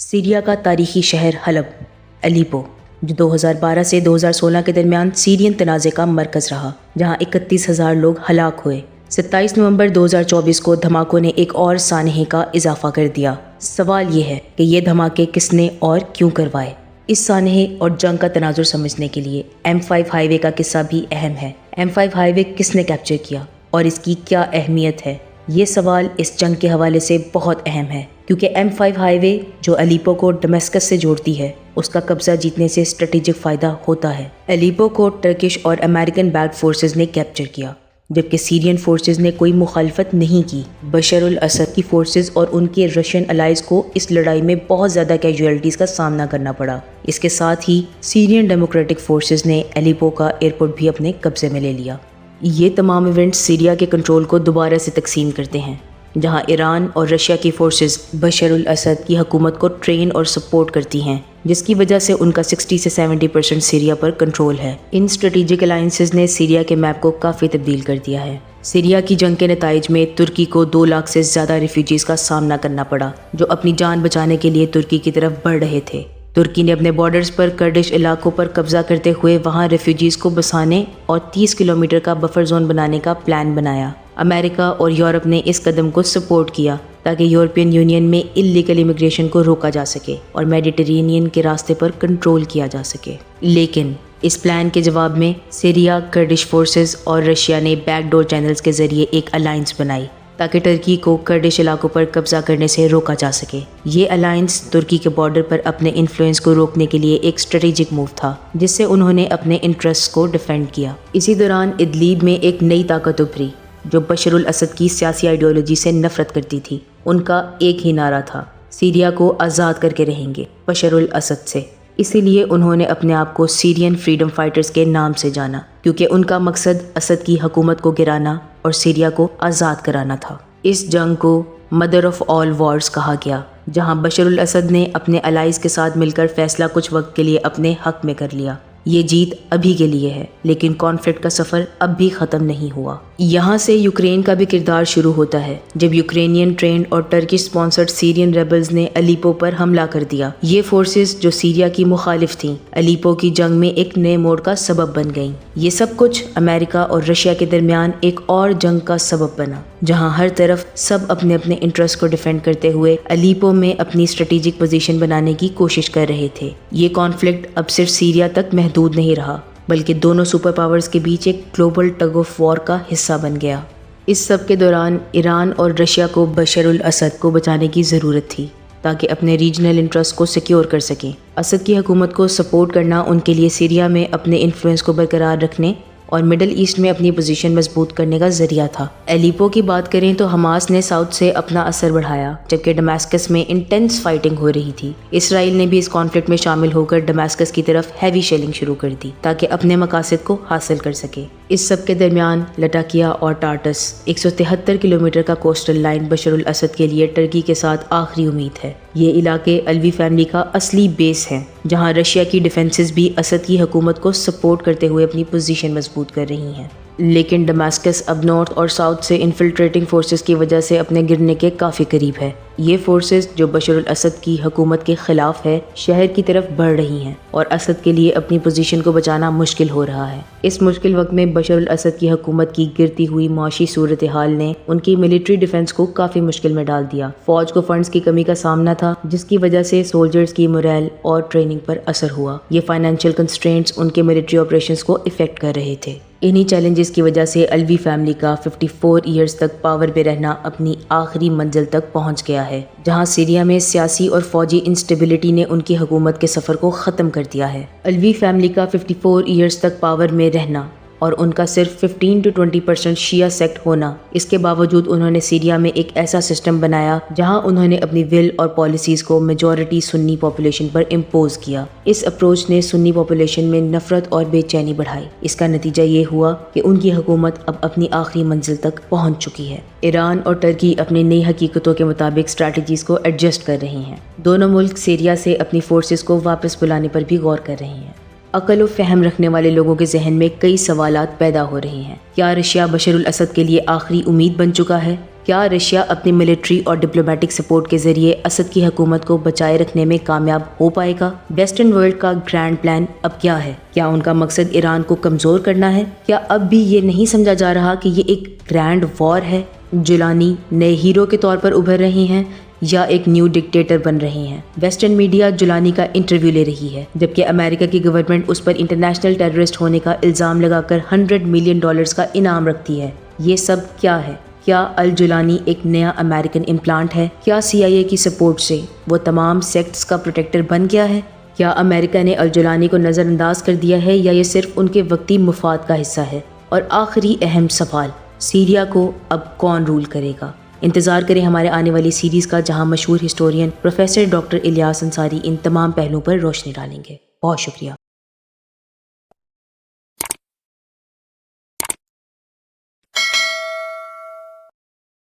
Syria کا تاریخی شہر حلب الیپو جو 2012 سے 2016 کے درمیان سیرین تنازع کا مرکز رہا، جہاں 31,000 لوگ ہلاک ہوئے۔ 27 نومبر 2024 کو دھماکوں نے ایک اور سانحے کا اضافہ کر دیا۔ سوال یہ ہے کہ یہ دھماکے کس نے اور کیوں کروائے؟ اس سانحے اور جنگ کا تناظر سمجھنے کے لیے M5 ہائی وے کا قصہ بھی اہم ہے۔ M5 ہائی وے کس نے کیپچر کیا اور اس کی کیا اہمیت ہے؟ یہ سوال اس جنگ کے حوالے سے بہت اہم ہے، کیونکہ M5 ہائی وے جو الیپو کو ڈمیسکس سے جوڑتی ہے، اس کا قبضہ جیتنے سے اسٹریٹجک فائدہ ہوتا ہے۔ الیپو کو ٹرکش اور امریکن بیکڈ فورسز نے کیپچر کیا، جبکہ سیرین فورسز نے کوئی مخالفت نہیں کی۔ بشار الاسد کی فورسز اور ان کے رشین الائز کو اس لڑائی میں بہت زیادہ کیجویلٹیز کا سامنا کرنا پڑا۔ اس کے ساتھ ہی سیرین ڈیموکریٹک فورسز نے الیپو کا ایئرپورٹ بھی اپنے قبضے میں لے لیا۔ یہ تمام ایونٹس سیریا کے کنٹرول کو دوبارہ سے تقسیم کرتے ہیں، جہاں ایران اور رشیا کی فورسز بشار الاسد کی حکومت کو ٹرین اور سپورٹ کرتی ہیں، جس کی وجہ سے ان کا 60 سے 70% سیریا پر کنٹرول ہے۔ ان اسٹریٹجک الائنسز نے سیریا کے میپ کو کافی تبدیل کر دیا ہے۔ سیریا کی جنگ کے نتائج میں ترکی کو 2 لاکھ سے زیادہ ریفیوجیز کا سامنا کرنا پڑا، جو اپنی جان بچانے کے لیے ترکی کی طرف بڑھ رہے تھے۔ ترکی نے اپنے بارڈرز پر کرڈش علاقوں پر قبضہ کرتے ہوئے وہاں ریفیوجیز کو بسانے اور 30 کلومیٹر کا بفر زون بنانے کا پلان بنایا۔ امریکہ اور یورپ نے اس قدم کو سپورٹ کیا تاکہ یورپین یونین میں اللیگل امیگریشن کو روکا جا سکے اور میڈیٹرینین کے راستے پر کنٹرول کیا جا سکے۔ لیکن اس پلان کے جواب میں سیریا، کرڈش فورسز اور رشیا نے بیک ڈور چینلز کے ذریعے ایک الائنس بنائی تاکہ ترکی کو کرڈش علاقوں پر قبضہ کرنے سے روکا جا سکے۔ یہ الائنس ترکی کے بارڈر پر اپنے انفلوئنس کو روکنے کے لیے ایک اسٹریٹجک موو تھا، جس سے انہوں نے اپنے انٹرسٹ کو ڈیفینڈ کیا۔ اسی دوران ادلیب میں ایک نئی طاقت ابھری جو بشار الاسد کی سیاسی آئیڈیالوجی سے نفرت کرتی تھی۔ ان کا ایک ہی نعرہ تھا، سیریا کو آزاد کر کے رہیں گے بشار الاسد سے۔ اسی لیے انہوں نے اپنے آپ کو سیرین فریڈم فائٹرز کے نام سے جانا، کیونکہ ان کا مقصد اسد کی حکومت کو گرانا اور سیریا کو آزاد کرانا تھا۔ اس جنگ کو مدر آف آل وارز کہا گیا، جہاں بشار الاسد نے اپنے الائز کے ساتھ مل کر فیصلہ کچھ وقت کے لیے اپنے حق میں کر لیا۔ یہ جیت ابھی کے لیے ہے، لیکن کانفلکٹ کا سفر اب بھی ختم نہیں ہوا۔ یہاں سے یوکرین کا بھی کردار شروع ہوتا ہے، جب یوکرینین ٹرینڈ اور ٹرکش سپانسرڈ سیرین ریبلز نے الیپو پر حملہ کر دیا۔ یہ فورسز جو سیریا کی مخالف تھیں، الیپو کی جنگ میں ایک نئے موڑ کا سبب بن گئیں۔ یہ سب کچھ امریکہ اور رشیا کے درمیان ایک اور جنگ کا سبب بنا، جہاں ہر طرف سب اپنے اپنے انٹرسٹ کو ڈیفینڈ کرتے ہوئے الیپو میں اپنی اسٹریٹجک پوزیشن بنانے کی کوشش کر رہے تھے۔ یہ کانفلکٹ اب صرف سیریا تک محدود نہیں رہا، بلکہ دونوں سپر پاورز کے بیچ ایک گلوبل ٹگ آف وار کا حصہ بن گیا۔ اس سب کے دوران ایران اور رشیا کو بشار الاسد کو بچانے کی ضرورت تھی تاکہ اپنے ریجنل انٹرسٹ کو سیکیور کر سکیں۔ اسد کی حکومت کو سپورٹ کرنا ان کے لیے سیریا میں اپنے انفلوئنس کو برقرار رکھنے اور مڈل ایسٹ میں اپنی پوزیشن مضبوط کرنے کا ذریعہ تھا۔ الیپو کی بات کریں تو حماس نے ساؤتھ سے اپنا اثر بڑھایا، جبکہ ڈمیسکس میں انٹینس فائٹنگ ہو رہی تھی۔ اسرائیل نے بھی اس کانفلکٹ میں شامل ہو کر ڈمیسکس کی طرف ہیوی شیلنگ شروع کر دی تاکہ اپنے مقاصد کو حاصل کر سکے۔ اس سب کے درمیان لٹاکیا اور ٹارٹس 173 کلومیٹر کا کوسٹل لائن بشار الاسد کے لیے ٹرکی کے ساتھ آخری امید ہے۔ یہ علاقے الوی فیملی کا اصلی بیس ہیں، جہاں رشیا کی ڈیفنسز بھی اسد کی حکومت کو سپورٹ کرتے ہوئے اپنی پوزیشن مضبوط کر رہی ہیں۔ لیکن ڈمیسکس اب نارتھ اور ساؤتھ سے انفلٹریٹنگ فورسز کی وجہ سے اپنے گرنے کے کافی قریب ہے۔ یہ فورسز جو بشار الاسد کی حکومت کے خلاف ہے، شہر کی طرف بڑھ رہی ہیں اور اسد کے لیے اپنی پوزیشن کو بچانا مشکل ہو رہا ہے۔ اس مشکل وقت میں بشار الاسد کی حکومت کی گرتی ہوئی معاشی صورتحال نے ان کی ملٹری ڈیفنس کو کافی مشکل میں ڈال دیا۔ فوج کو فنڈز کی کمی کا سامنا تھا، جس کی وجہ سے سولجرز کی موریل اور ٹریننگ پر اثر ہوا۔ یہ فائنینشیل کنسٹرینٹس ان کے ملٹری آپریشنز کو افیکٹ کر رہے تھے۔ انہی چیلنجز کی وجہ سے الوی فیملی کا 54 ایئرز تک پاور پہ رہنا اپنی آخری منزل تک پہنچ گیا ہے، جہاں سیریا میں سیاسی اور فوجی انسٹیبلٹی نے ان کی حکومت کے سفر کو ختم کر دیا ہے۔ الوی فیملی کا 54 ایئرز تک پاور میں رہنا اور ان کا صرف 15 to 20% شیعہ سیکٹ ہونا، اس کے باوجود انہوں نے سیریا میں ایک ایسا سسٹم بنایا جہاں انہوں نے اپنی ول اور پالیسیز کو میجورٹی سنی پاپولیشن پر امپوز کیا۔ اس اپروچ نے سنی پاپولیشن میں نفرت اور بے چینی بڑھائی۔ اس کا نتیجہ یہ ہوا کہ ان کی حکومت اب اپنی آخری منزل تک پہنچ چکی ہے۔ ایران اور ترکی اپنی نئی حقیقتوں کے مطابق اسٹریٹجیز کو ایڈجسٹ کر رہی ہیں۔ دونوں ملک سیریا سے اپنی فورسز کو واپس بلانے پر بھی غور کر رہے ہیں۔ عقل و فہم رکھنے والے لوگوں کے ذہن میں کئی سوالات پیدا ہو رہے ہیں۔ کیا رشیا بشار الاسد کے لیے آخری امید بن چکا ہے؟ کیا رشیا اپنی ملٹری اور ڈپلومیٹک سپورٹ کے ذریعے اسد کی حکومت کو بچائے رکھنے میں کامیاب ہو پائے گا؟ ویسٹرن ورلڈ کا گرینڈ پلان اب کیا ہے؟ کیا ان کا مقصد ایران کو کمزور کرنا ہے؟ کیا اب بھی یہ نہیں سمجھا جا رہا کہ یہ ایک گرینڈ وار ہے؟ جولانی نئے ہیرو کے طور پر ابھر رہی ہیں یا ایک نیو ڈکٹیٹر بن رہی ہیں؟ ویسٹرن میڈیا جولانی کا انٹرویو لے رہی ہے، جبکہ امریکہ کی گورنمنٹ اس پر انٹرنیشنل ٹیررسٹ ہونے کا الزام لگا کر $100 ملین کا انعام رکھتی ہے۔ یہ سب کیا ہے؟ کیا الجولانی ایک نیا امریکن امپلانٹ ہے؟ کیا CIA کی سپورٹ سے وہ تمام سیکٹس کا پروٹیکٹر بن گیا ہے؟ کیا امریکہ نے الجولانی کو نظر انداز کر دیا ہے یا یہ صرف ان کے وقتی مفاد کا حصہ ہے؟ اور آخری اہم سوال، سیریا کو اب کون رول کرے گا؟ انتظار کریں ہمارے آنے والی سیریز کا، جہاں مشہور historian professor doctor Ilyas Ansari ان تمام پہلوؤں پر روشنی ڈالیں گے۔ بہت شکریہ۔